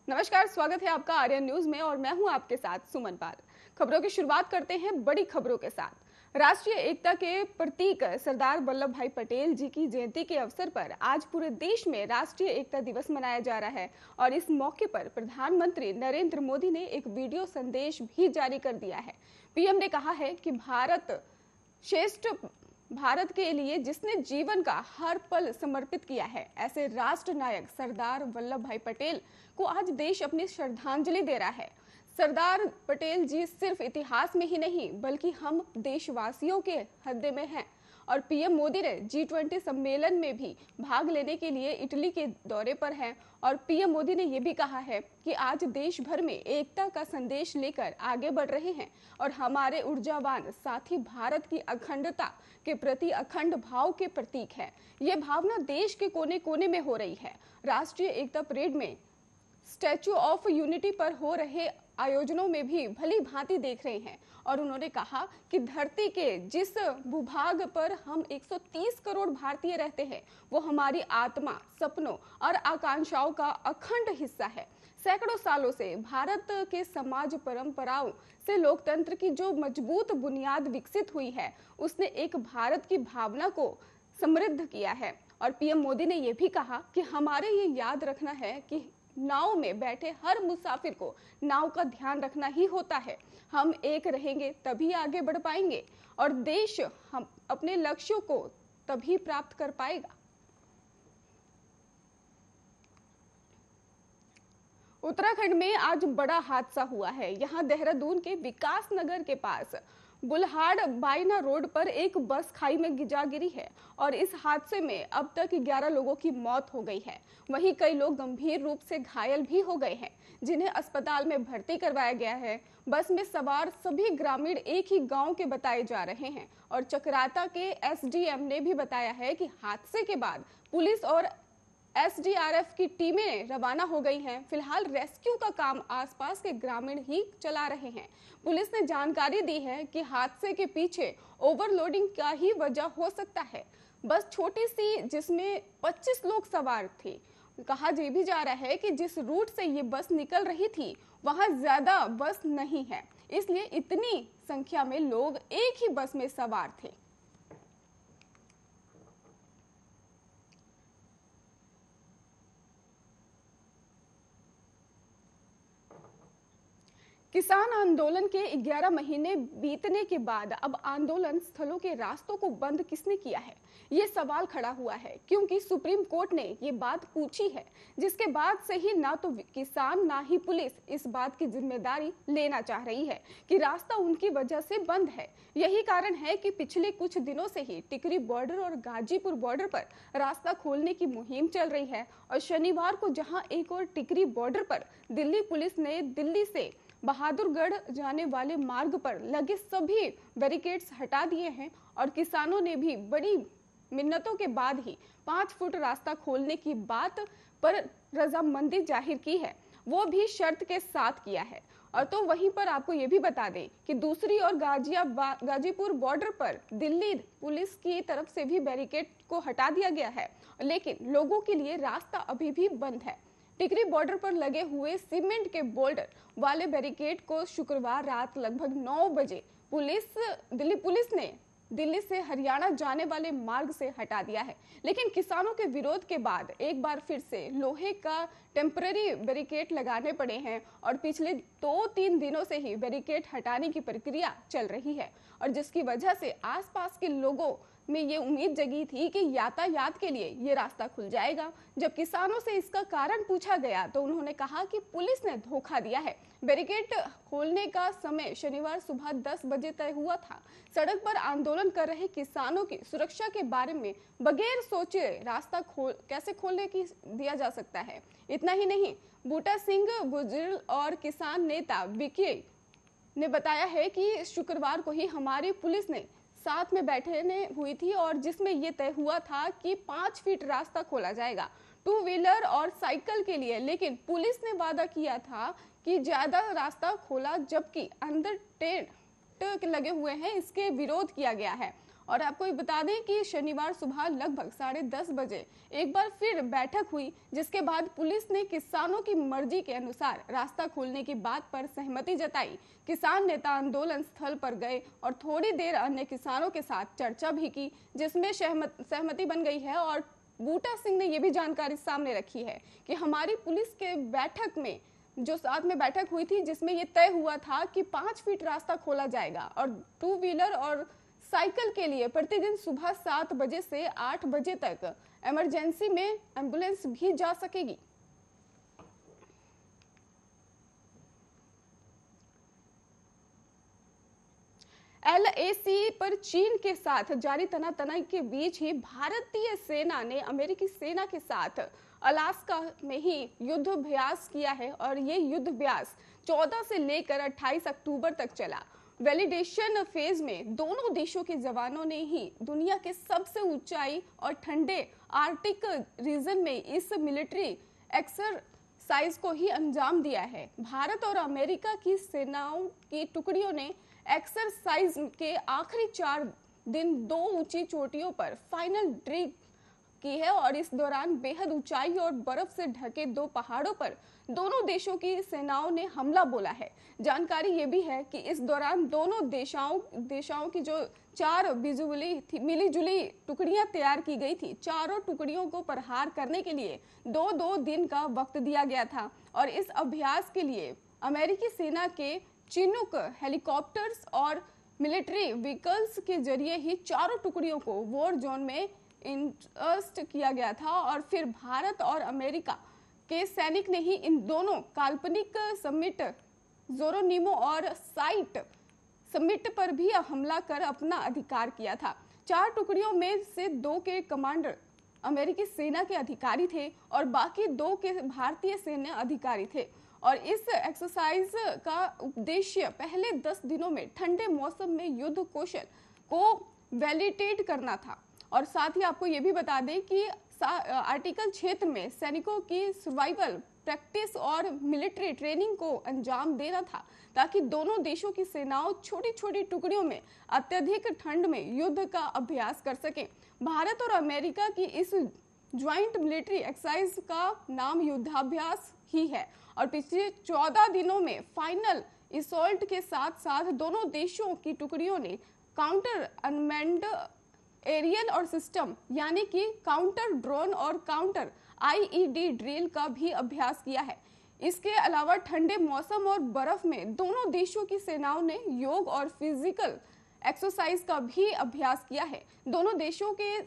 नमस्कार, स्वागत है आपका आर्यन न्यूज में और मैं हूं आपके साथ सुमन पाल। खबरों की शुरुआत करते हैं बड़ी खबरों के साथ। राष्ट्रीय एकता के प्रतीक सरदार वल्लभ भाई पटेल जी की जयंती के अवसर पर आज पूरे देश में राष्ट्रीय एकता दिवस मनाया जा रहा है और इस मौके पर प्रधानमंत्री नरेंद्र मोदी ने एक वीडियो संदेश भी जारी कर दिया है। पीएम ने कहा है कि श्रेष्ठ भारत के लिए जिसने जीवन का हर पल समर्पित किया है, ऐसे राष्ट्र नायक सरदार वल्लभ भाई पटेल को आज देश अपनी श्रद्धांजलि दे रहा है। सरदार पटेल जी सिर्फ इतिहास में ही नहीं बल्कि हम देशवासियों के हृदय में हैं और पीएम मोदी ने G20 सम्मेलन में भी भाग लेने के लिए इटली के दौरे पर हैं और पीएम मोदी ने यह भी कहा है कि आज देश भर में एकता का संदेश लेकर आगे बढ़ रहे हैं और हमारे ऊर्जावान साथी भारत की अखंडता के प्रति अखंड भाव के प्रतीक है। ये भावना देश के कोने कोने में हो रही है। राष्ट्रीय एकता परेड में स्टैच्यू ऑफ यूनिटी पर हो रहे आयोजनों में भी भली भांति देख रहे हैं और उन्होंने कहा कि धरती के जिस भूभाग पर हम 130 करोड़ भारतीय रहते हैं वो हमारी आत्मा, सपनों और आकांक्षाओं का अखंड हिस्सा है। सैकड़ों सालों से भारत के समाज परंपराओं से लोकतंत्र की जो मजबूत बुनियाद विकसित हुई है उसने एक भारत की भावना को समृद्ध किया है। और पीएम मोदी ने यह भी कहा कि हमारे ये याद रखना है कि नाव में बैठे हर मुसाफिर को नाव का ध्यान रखना ही होता है। हम एक रहेंगे तभी आगे बढ़ पाएंगे और देश हम अपने लक्ष्यों को तभी प्राप्त कर पाएगा। उत्तराखंड में आज बड़ा हादसा हुआ है। यहाँ देहरादून के विकास नगर के पास बुल्हाड़ बायना रोड पर एक बस खाई में जा गिरी है और इस हादसे में अब तक 11 लोगों की मौत हो गई है। वहीं कई लोग गंभीर रूप से घायल भी हो गए हैं जिन्हें अस्पताल में भर्ती करवाया गया है। बस में सवार सभी ग्रामीण एक ही गांव के बताए जा रहे हैं और चकराता के एसडीएम ने भी बताया है कि हादसे के बाद पुलिस और एसडीआरएफ की टीमें रवाना हो गई हैं। फिलहाल रेस्क्यू का काम आसपास के ग्रामीण ही चला रहे हैं। पुलिस ने जानकारी दी है कि हादसे के पीछे ओवरलोडिंग का ही वजह हो सकता है। बस छोटी सी जिसमें 25 लोग सवार थे। कहा यह भी जा रहा है कि जिस रूट से ये बस निकल रही थी वहां ज्यादा बस नहीं है, इसलिए इतनी संख्या में लोग एक ही बस में सवार थे। किसान आंदोलन के 11 महीने बीतने के बाद अब आंदोलन स्थलों के रास्तों को बंद किसने किया है, ये सवाल खड़ा हुआ है क्योंकि सुप्रीम कोर्ट ने ये बात पूछी है, जिसके बाद से ही ना तो किसान ना ही पुलिस इस बात की जिम्मेदारी लेना चाह रही है कि रास्ता उनकी वजह से बंद है। यही कारण है कि पिछले कुछ दिनों से ही टिकरी बॉर्डर और गाजीपुर बॉर्डर पर रास्ता खोलने की मुहिम चल रही है और शनिवार को जहां एक और टिकरी बॉर्डर पर दिल्ली पुलिस ने दिल्ली से बहादुरगढ़ जाने वाले मार्ग पर लगे सभी बैरिकेड्स हटा दिए हैं और किसानों ने भी बड़ी मिन्नतों के बाद ही 5 फुट रास्ता खोलने की बात पर रजामंदी जाहिर की है, वो भी शर्त के साथ किया है। और तो वहीं पर आपको ये भी बता दें कि दूसरी ओर गाजीपुर बॉर्डर पर दिल्ली पुलिस की तरफ से भी बैरिकेड को हटा दिया गया है, लेकिन लोगों के लिए रास्ता अभी भी बंद है। टिकरी बॉर्डर पर लगे हुए सीमेंट के बोल्डर वाले बैरिकेड को शुक्रवार रात लगभग 9 बजे दिल्ली पुलिस ने दिल्ली से हरियाणा जाने वाले मार्ग से हटा दिया है, लेकिन किसानों के विरोध के बाद एक बार फिर से लोहे का टेम्पररी बैरिकेड लगाने पड़े हैं और पिछले 2-3 दिनों से ही बैरिकेड हटाने की प्रक्रिया चल रही है और जिसकी वजह से आसपास के लोगों में ये उम्मीद जगी थी कि यातायात के लिए ये रास्ता खुल जाएगा। जब किसानों से इसका कारण पूछा गया तो उन्होंने कहा कि पुलिस ने धोखा दिया है। बैरिकेड खोलने का समय शनिवार सुबह 10 बजे तय हुआ था। सड़क पर आंदोलन कर रहे किसानों की सुरक्षा के बारे में बगैर सोचे रास्ता कैसे खोलने की दिया जा सकता है। इतना ही नहीं, बूटा सिंह बुजुर्ग और किसान नेता विकी ने बताया है कि शुक्रवार को ही हमारी पुलिस ने साथ में बैठने हुई थी और जिसमें यह तय हुआ था कि 5 फीट रास्ता खोला जाएगा 2 व्हीलर और साइकिल के लिए, लेकिन पुलिस ने वादा किया था कि ज्यादा रास्ता खोला, जबकि अंदर टेंट लगे हुए हैं, इसके विरोध किया गया है और आपको ये बता दें कि शनिवार सुबह लगभग 10:30 बजे एक बार फिर बैठक हुई, जिसके बाद पुलिस ने किसानों की मर्जी के अनुसार रास्ता खोलने की बात पर सहमति जताई। किसान नेता आंदोलन स्थल पर गए और थोड़ी देर अन्य किसानों के साथ चर्चा भी की, जिसमें सहमति बन गई है। और बूटा सिंह ने यह भी जानकारी सामने रखी है कि हमारी पुलिस के बैठक में जो साथ में बैठक हुई थी, जिसमें यह तय हुआ था कि 5 फीट रास्ता खोला जाएगा और 2 व्हीलर और साइकिल के लिए प्रतिदिन सुबह 7 बजे से 8 बजे तक इमरजेंसी में एम्बुलेंस भी जा सकेगी। LAC पर चीन के साथ जारी तनातनी के बीच ही भारतीय सेना ने अमेरिकी सेना के साथ अलास्का में ही युद्धाभ्यास किया है और ये युद्धाभ्यास 14 से लेकर 28 अक्टूबर तक चला। वैलिडेशन फेज में दोनों देशों के जवानों ने ही दुनिया के सबसे ऊंचाई और ठंडे आर्कटिक रीजन में इस मिलिट्री एक्सरसाइज को ही अंजाम दिया है। भारत और अमेरिका की सेनाओं की टुकड़ियों ने एक्सरसाइज के आखिरी 4 दिन 2 ऊंची चोटियों पर फाइनल ड्रिल की है और इस दौरान बेहद ऊंचाई और बर्फ से ढके 2 पहाड़ों पर दोनों देशों की सेनाओं ने हमला बोला है। जानकारी ये भी है कि इस दौरान दोनों देशों की जो 4 मिलीजुली टुकड़ियां तैयार की गई थी, चारों टुकड़ियों को प्रहार करने के लिए 2-2 दिन का वक्त दिया गया था। और इस अभ्यास के लिए अमेरिकी सेना के चिनूक हेलीकॉप्टर्स और मिलिट्री व्हीकल्स के जरिए ही चारों टुकड़ियों को वॉर जोन में इंटरेस्ट किया गया था। और फिर भारत और अमेरिका के सैनिक ने ही इन दोनों काल्पनिक समिट जोरोनिमो और साइट समिट पर भी हमला कर अपना अधिकार किया था। 4 टुकड़ियों में से 2 के कमांडर अमेरिकी सेना के अधिकारी थे और बाकी 2 के भारतीय सैन्य अधिकारी थे। और इस एक्सरसाइज का उद्देश्य पहले 10 दिनों में ठंडे मौसम में युद्ध कौशल को वैलिडेट करना था। और साथ ही आपको ये भी बता दें कि आर्टिकल क्षेत्र में सैनिकों की सर्वाइवल प्रैक्टिस और मिलिट्री ट्रेनिंग को अंजाम देना था, ताकि दोनों देशों की सेनाओं छोटी छोटी टुकड़ियों में अत्यधिक ठंड में युद्ध का अभ्यास कर सकें। भारत और अमेरिका की इस ज्वाइंट मिलिट्री एक्सरसाइज का नाम युद्धाभ्यास ही है और पिछले 14 दिनों में फाइनल असॉल्ट के साथ साथ दोनों देशों की टुकड़ियों ने काउंटर अनमैन्ड एरियल और सिस्टम यानी कि काउंटर ड्रोन और काउंटर IED ड्रिल का भी अभ्यास किया है। इसके अलावा ठंडे मौसम और बर्फ में दोनों देशों की सेनाओं ने योग और फिजिकल एक्सरसाइज का भी अभ्यास किया है। दोनों देशों के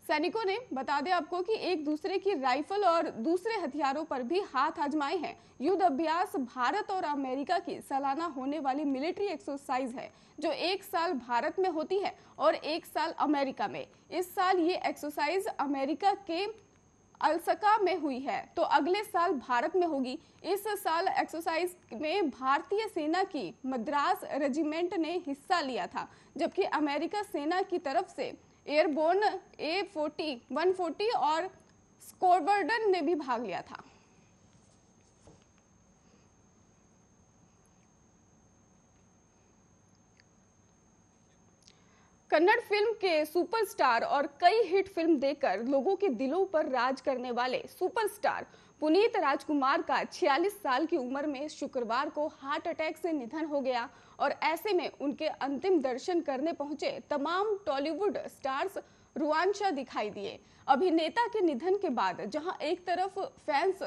सैनिकों ने बता दें आपको कि एक दूसरे की राइफल और दूसरे हथियारों पर भी हाथ आजमाए हैं। युद्ध अभ्यास भारत और अमेरिका की सालाना होने वाली मिलिट्री एक्सरसाइज है, जो 1 साल भारत में होती है और 1 साल अमेरिका में। इस साल ये एक्सरसाइज अमेरिका के अलास्का में हुई है, तो अगले साल भारत में होगी। इस साल एक्सरसाइज में भारतीय सेना की मद्रास रेजिमेंट ने हिस्सा लिया था, जबकि अमेरिका सेना की तरफ से एयरबोर्न A40, 140 और स्क्वाड्रन ने भी भाग लिया था। कन्नड़ फिल्म के सुपरस्टार और कई हिट फिल्म देकर लोगों के दिलों पर राज करने वाले सुपरस्टार पुनीत राजकुमार का 46 साल की उम्र में शुक्रवार को हार्ट अटैक से निधन हो गया और ऐसे में उनके अंतिम दर्शन करने पहुंचे तमाम टॉलीवुड स्टार्स रुआंशा दिखाई दिए। अभिनेता के निधन के बाद जहां एक तरफ फैंस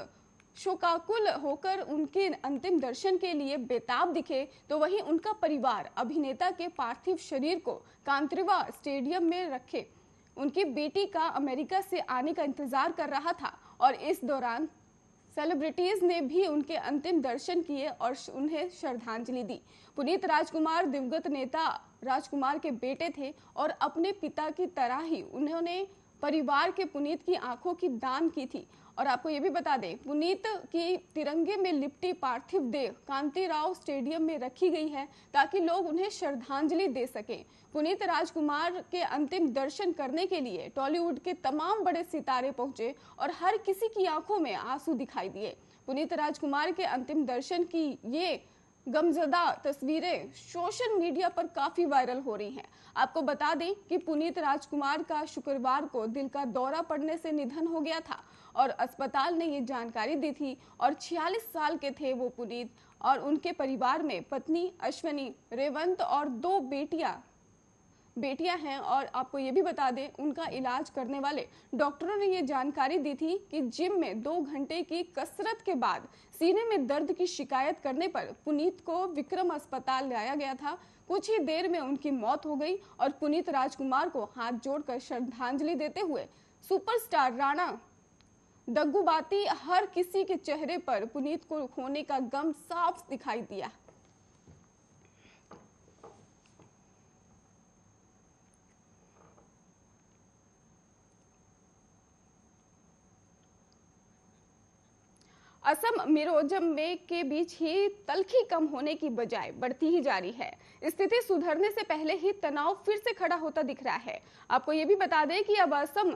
शोकाकुल होकर उनके अंतिम दर्शन के लिए बेताब दिखे, तो वहीं उनका परिवार अभिनेता के पार्थिव शरीर को कांतरिवा स्टेडियम में रखे उनकी बेटी का अमेरिका से आने का इंतजार कर रहा था। और इस दौरान सेलिब्रिटीज ने भी उनके अंतिम दर्शन किए और उन्हें श्रद्धांजलि दी। पुनीत राजकुमार दिवंगत नेता राजकुमार के बेटे थे और अपने पिता की तरह ही उन्होंने परिवार के पुनीत की आंखों की दान की थी। और आपको ये भी बता दें, पुनीत की तिरंगे में लिपटी पार्थिव देह कांतिराव स्टेडियम में रखी गई है ताकि लोग उन्हें श्रद्धांजलि दे सकें। पुनीत राजकुमार के अंतिम दर्शन करने के लिए टॉलीवुड के तमाम बड़े सितारे पहुंचे और हर किसी की आंखों में आंसू दिखाई दिए। पुनीत राजकुमार के अंतिम दर्शन की ये गमजदा तस्वीरें सोशल मीडिया पर काफी वायरल हो रही हैं। आपको बता दें कि पुनीत राजकुमार का शुक्रवार को दिल का दौरा पड़ने से निधन हो गया था और अस्पताल ने ये जानकारी दी थी। और 46 साल के थे वो पुनीत, और उनके परिवार में पत्नी अश्वनी, रेवंत और 2 बेटियां हैं। और आपको ये भी बता दें, उनका इलाज करने वाले डॉक्टरों ने ये जानकारी दी थी कि जिम में 2 घंटे की कसरत के बाद सीने में दर्द की शिकायत करने पर पुनीत को विक्रम अस्पताल लाया गया था। कुछ ही देर में उनकी मौत हो गई और पुनीत राजकुमार को हाथ जोड़कर श्रद्धांजलि देते हुए सुपरस्टार राणा दग्गुबाती हर किसी के चेहरे पर पुनीत को खोने का गम साफ दिखाई दिया। असम मिजोरम में के बीच ही तलखी कम होने की बजाय बढ़ती ही जा रही है। स्थिति सुधरने से पहले ही तनाव फिर से खड़ा होता दिख रहा है। आपको ये भी बता दें कि अब असम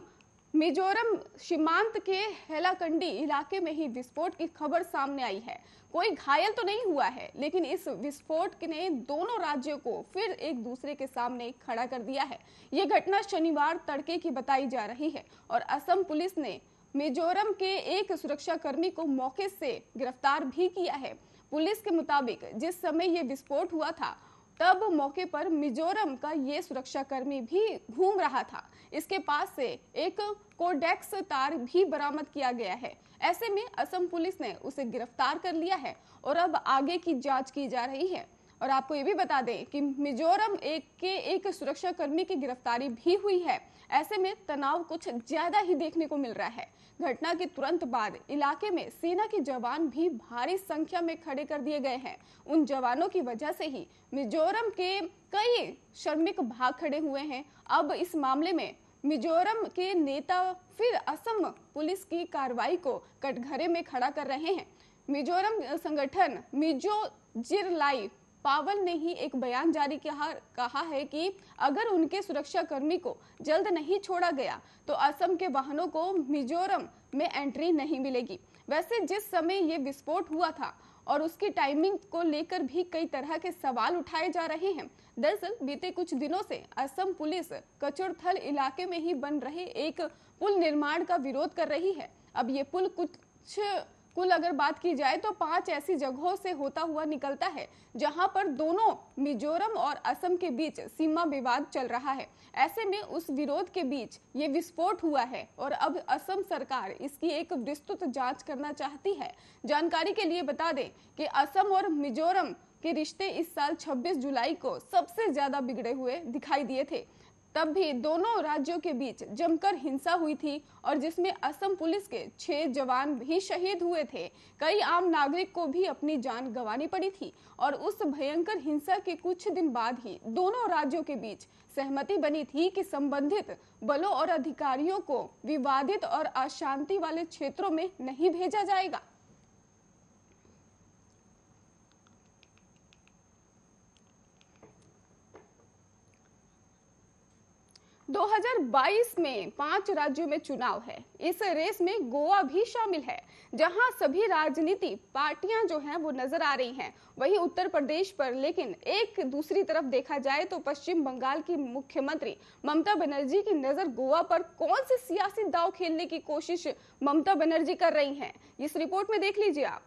मिजोरम सीमांत के हैलाकंडी इलाके में ही विस्फोट की खबर सामने आई है। कोई घायल तो नहीं हुआ है, लेकिन इस विस्फोट ने दोनों राज्यों को फिर एक दूसरे के सामने खड़ा कर दिया है। ये घटना शनिवार तड़के की बताई जा रही है और असम पुलिस ने मिजोरम के एक सुरक्षाकर्मी को मौके से गिरफ्तार भी किया है। पुलिस के मुताबिक जिस समय ये विस्फोट हुआ था तब मौके पर मिजोरम का ये सुरक्षाकर्मी भी घूम रहा था। इसके पास से एक कोडेक्स तार भी बरामद किया गया है। ऐसे में असम पुलिस ने उसे गिरफ्तार कर लिया है और अब आगे की जांच की जा रही है। और आपको ये भी बता दें कि मिजोरम एक सुरक्षाकर्मी की गिरफ्तारी भी हुई है। ऐसे में तनाव कुछ ज्यादा ही देखने को मिल रहा है। घटना के तुरंत बाद इलाके में सेना के जवान भी भारी संख्या में खड़े कर दिए गए हैं। उन जवानों की वजह से ही मिजोरम के कई श्रमिक भाग खड़े हुए हैं। अब इस मामले में मिजोरम के नेता फिर असम पुलिस की कार्रवाई को कटघरे में खड़ा कर रहे हैं। मिजोरम संगठन मिजो जिरलाई पावल ने ही एक बयान जारी कहा है कि अगर उनके सुरक्षाकर्मी को जल्द नहीं छोड़ा गया तो असम के वाहनों को मिजोरम में एंट्री नहीं मिलेगी। वैसे जिस समय ये विस्फोट हुआ था और उसकी टाइमिंग को लेकर भी कई तरह के सवाल उठाए जा रहे हैं। दरअसल बीते कुछ दिनों से असम पुलिस कचौड़थल इलाके में ही बन रहे एक पुल निर्माण का विरोध कर रही है। अब ये पुल कुल अगर बात की जाए तो 5 ऐसी जगहों से होता हुआ निकलता है जहां पर दोनों मिजोरम और असम के बीच सीमा विवाद चल रहा है। ऐसे में उस विरोध के बीच ये विस्फोट हुआ है और अब असम सरकार इसकी एक विस्तृत जांच करना चाहती है। जानकारी के लिए बता दें कि असम और मिजोरम के रिश्ते इस साल 26 जुलाई को सबसे ज्यादा बिगड़े हुए दिखाई दिए थे। तब भी दोनों राज्यों के बीच जमकर हिंसा हुई थी और जिसमें असम पुलिस के 6 जवान भी शहीद हुए थे। कई आम नागरिक को भी अपनी जान गंवानी पड़ी थी और उस भयंकर हिंसा के कुछ दिन बाद ही दोनों राज्यों के बीच सहमति बनी थी कि संबंधित बलों और अधिकारियों को विवादित और अशांति वाले क्षेत्रों में नहीं भेजा जाएगा। 2022 में 5 राज्यों में चुनाव है। इस रेस में गोवा भी शामिल है, जहां सभी राजनीति पार्टियां जो हैं वो नजर आ रही हैं। वहीं उत्तर प्रदेश पर लेकिन एक दूसरी तरफ देखा जाए तो पश्चिम बंगाल की मुख्यमंत्री ममता बनर्जी की नजर गोवा पर कौन से सियासी दांव खेलने की कोशिश ममता बनर्जी कर रही हैं, इस रिपोर्ट में देख लीजिए आप।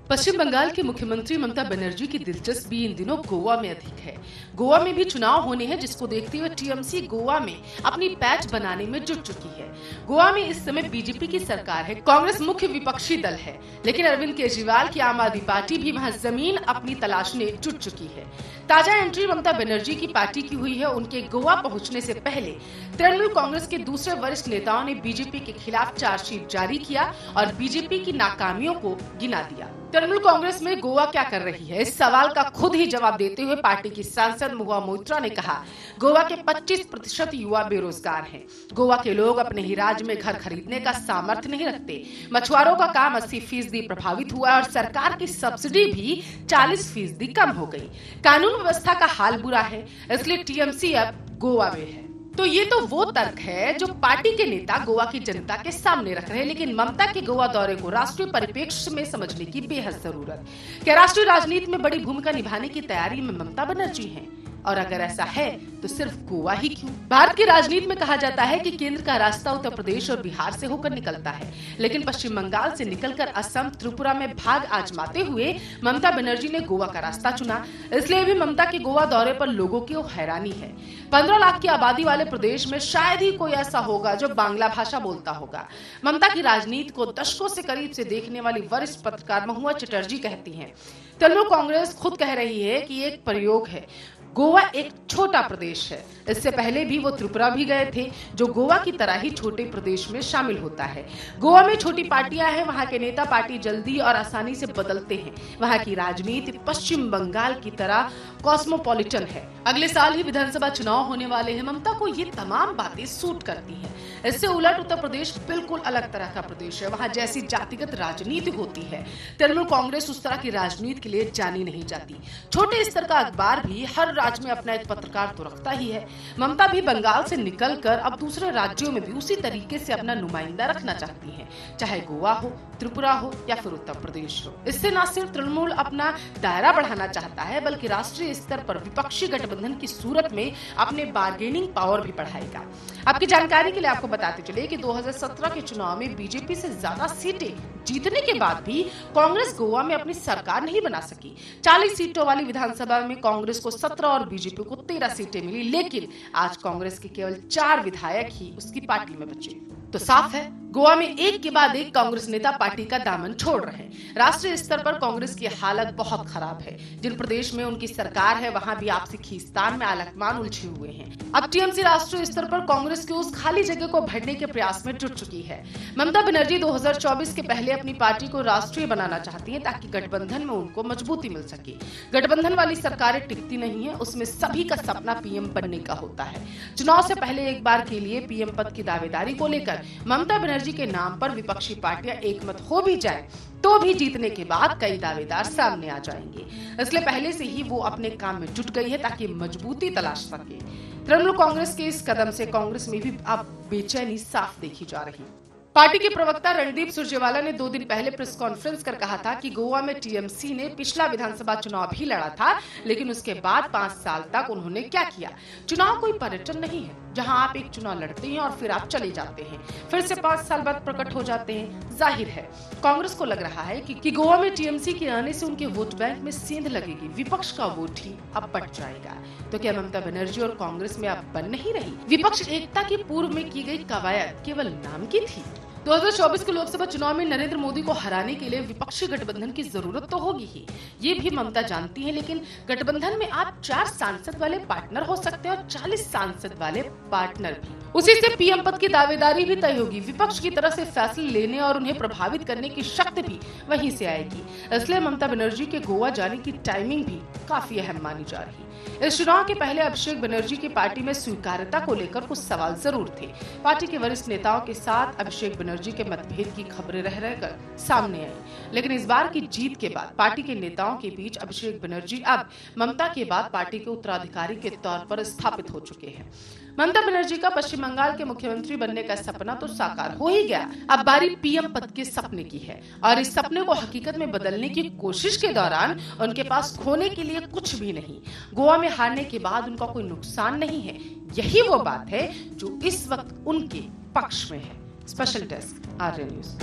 पश्चिम बंगाल की मुख्यमंत्री ममता बनर्जी की दिलचस्पी इन दिनों गोवा में अधिक है। गोवा में भी चुनाव होने हैं, जिसको देखते हुए टीएमसी गोवा में अपनी पैच बनाने में जुट चुकी है। गोवा में इस समय बीजेपी की सरकार है, कांग्रेस मुख्य विपक्षी दल है, लेकिन अरविंद केजरीवाल की आम आदमी पार्टी भी वहां जमीन अपनी तलाशने जुट चुकी है। ताजा एंट्री ममता बनर्जी की पार्टी की हुई है। उनके गोवा पहुंचने से पहले तृणमूल कांग्रेस के दूसरे वरिष्ठ नेताओं ने बीजेपी के खिलाफ चार्जशीट जारी किया और बीजेपी की नाकामियों को गिना दिया। तृणमूल कांग्रेस में गोवा क्या कर रही है, इस सवाल का खुद ही जवाब देते हुए पार्टी की सांसद महुआ मोइत्रा ने कहा, गोवा के 25% युवा बेरोजगार हैं। गोवा के लोग अपने ही राज्य में घर खरीदने का सामर्थ्य नहीं रखते। मछुआरों का काम 80% प्रभावित हुआ और सरकार की सब्सिडी भी 40% कम हो गई। कानून व्यवस्था का हाल बुरा है, इसलिए टीएमसी अब गोवा में है। तो ये तो वो तर्क है जो पार्टी के नेता गोवा की जनता के सामने रख रहे हैं, लेकिन ममता के गोवा दौरे को राष्ट्रीय परिप्रेक्ष्य में समझने की बेहद जरूरत। क्या राष्ट्रीय राजनीति में बड़ी भूमिका निभाने की तैयारी में ममता बनर्जी हैं? और अगर ऐसा है तो सिर्फ गोवा ही क्यों? भारत की राजनीति में कहा जाता है कि केंद्र का रास्ता उत्तर प्रदेश और बिहार से होकर निकलता है, लेकिन पश्चिम बंगाल से निकलकर असम, त्रिपुरा में भाग आजमाते हुए ममता बनर्जी ने गोवा का रास्ता चुना। इसलिए भी ममता के गोवा दौरे पर लोगों की हैरानी है। 15 लाख की आबादी वाले प्रदेश में शायद ही कोई ऐसा होगा जो बांग्ला भाषा बोलता होगा। ममता की राजनीति को दशकों से करीब से देखने वाली वरिष्ठ पत्रकार महुआ चटर्जी कहती हैं, तृणमूल कांग्रेस खुद कह रही है कि एक प्रयोग है। गोवा एक छोटा प्रदेश है। इससे पहले भी वो त्रिपुरा भी गए थे, जो गोवा की तरह ही छोटे प्रदेश में शामिल होता है। गोवा में छोटी पार्टियां हैं, वहां के नेता पार्टी जल्दी और आसानी से बदलते हैं। वहां की राजनीति पश्चिम बंगाल की तरह कॉस्मोपॉलिटन है। अगले साल ही विधानसभा चुनाव होने वाले हैं। ममता को ये तमाम बातें सूट करती हैं। इससे उलट उत्तर प्रदेश बिल्कुल अलग तरह का प्रदेश है। वहां जैसी जातिगत राजनीति होती है, तृणमूल कांग्रेस उस तरह की राजनीति के लिए जानी नहीं जाती। छोटे स्तर का अखबार भी हर राज्य में अपना एक पत्रकार तो रखता ही है। ममता भी बंगाल से निकलकर अब दूसरे राज्यों में भी उसी तरीके से अपना नुमाइंदा रखना चाहती हैं, चाहे गोवा हो, त्रिपुरा हो या फिर उत्तर प्रदेश हो। इससे न सिर्फ तृणमूल अपना दायरा बढ़ाना चाहता है, बल्कि राष्ट्रीय स्तर पर विपक्षी गठबंधन की सूरत में अपने बार्गेनिंग पावर भी बढ़ाएगा। आपकी जानकारी के लिए आपको बताते चले कि 2017 के चुनाव में बीजेपी से ज्यादा सीटें जीतने के बाद भी कांग्रेस गोवा में अपनी सरकार नहीं बना सकी। 40 सीटों वाली विधानसभा में कांग्रेस को 17 और बीजेपी को 13 सीटें मिली, लेकिन आज कांग्रेस के केवल 4 विधायक ही उसकी पार्टी में बचे। तो साफ है, गोवा में एक के बाद एक कांग्रेस नेता पार्टी का दामन छोड़ रहे हैं। राष्ट्रीय स्तर पर कांग्रेस की हालत बहुत खराब है। जिन प्रदेश में उनकी सरकार है, वहां भी आपसी खींचतान में आलकमान उलझे हुए हैं। अब टीएमसी राष्ट्रीय स्तर पर कांग्रेस की उस खाली जगह को भरने के प्रयास में जुट चुकी है। ममता बनर्जी 2024 के पहले अपनी पार्टी को राष्ट्रीय बनाना चाहती है, ताकि गठबंधन में उनको मजबूती मिल सके। गठबंधन वाली सरकारें टिकती नहीं है, उसमें सभी का सपना पीएम बनने का होता है। चुनाव से पहले एक बार के लिए पीएम पद की दावेदारी को लेकर ममता बनर्जी के नाम पर विपक्षी पार्टियां एकमत हो भी जाए तो भी जीतने के बाद कई दावेदार सामने आ जाएंगे। इसलिए पहले से ही वो अपने काम में जुट गई है, ताकि मजबूती तलाश सके। तृणमूल कांग्रेस के इस कदम से कांग्रेस में भी अब बेचैनी साफ देखी जा रही है। पार्टी के प्रवक्ता रणदीप सुरजेवाला ने 2 दिन पहले प्रेस कॉन्फ्रेंस कर कहा था कि गोवा में टीएमसी ने पिछला विधानसभा चुनाव भी लड़ा था, लेकिन उसके बाद 5 साल तक उन्होंने क्या किया। चुनाव कोई पर्यटन नहीं है जहां आप एक चुनाव लड़ते हैं और फिर आप चले जाते हैं, फिर से 5 साल बाद प्रकट हो जाते हैं। जाहिर है कांग्रेस को लग रहा है कि गोवा में टीएमसी के आने से उनके वोट बैंक में सेंध लगेगी, विपक्ष का वोट ही अब बट जाएगा। तो क्या ममता बनर्जी और कांग्रेस में अब बन नहीं रही? विपक्ष एकता की पूर्व में की गई कवायद केवल नाम की थी। 2024 के लोकसभा चुनाव में नरेंद्र मोदी को हराने के लिए विपक्षी गठबंधन की जरूरत तो होगी ही, ये भी ममता जानती है। लेकिन गठबंधन में आप 4 सांसद वाले पार्टनर हो सकते हैं और 40 सांसद वाले पार्टनर भी। उसी से पीएम पद की दावेदारी भी तय होगी। विपक्ष की तरफ से फैसले लेने और उन्हें प्रभावित करने की शक्ति भी वहीं से आएगी। इसलिए ममता बनर्जी के गोवा जाने की टाइमिंग भी काफी अहम मानी जा रही है। इस चुनाव के पहले अभिषेक बनर्जी की पार्टी में स्वीकार्यता को लेकर कुछ सवाल जरूर थे। पार्टी के वरिष्ठ नेताओं के साथ अभिषेक बनर्जी के मतभेद की खबरें रह रहकर सामने आई, लेकिन इस बार की जीत के बाद पार्टी के नेताओं के बीच अभिषेक बनर्जी अब ममता के बाद पार्टी के उत्तराधिकारी के तौर पर स्थापित हो चुके हैं। ममता बनर्जी का पश्चिम बंगाल के मुख्यमंत्री बनने का सपना तो साकार हो ही गया, अब बारी पीएम पद के सपने की है। और इस सपने को हकीकत में बदलने की कोशिश के दौरान उनके पास खोने के लिए कुछ भी नहीं। गोवा में हारने के बाद उनका कोई नुकसान नहीं है। यही वो बात है जो इस वक्त उनके पक्ष में है। स्पेशल डेस्क, आर्य न्यूज।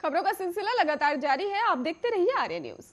खबरों का सिलसिला लगातार जारी है, आप देखते रहिए आर्य न्यूज।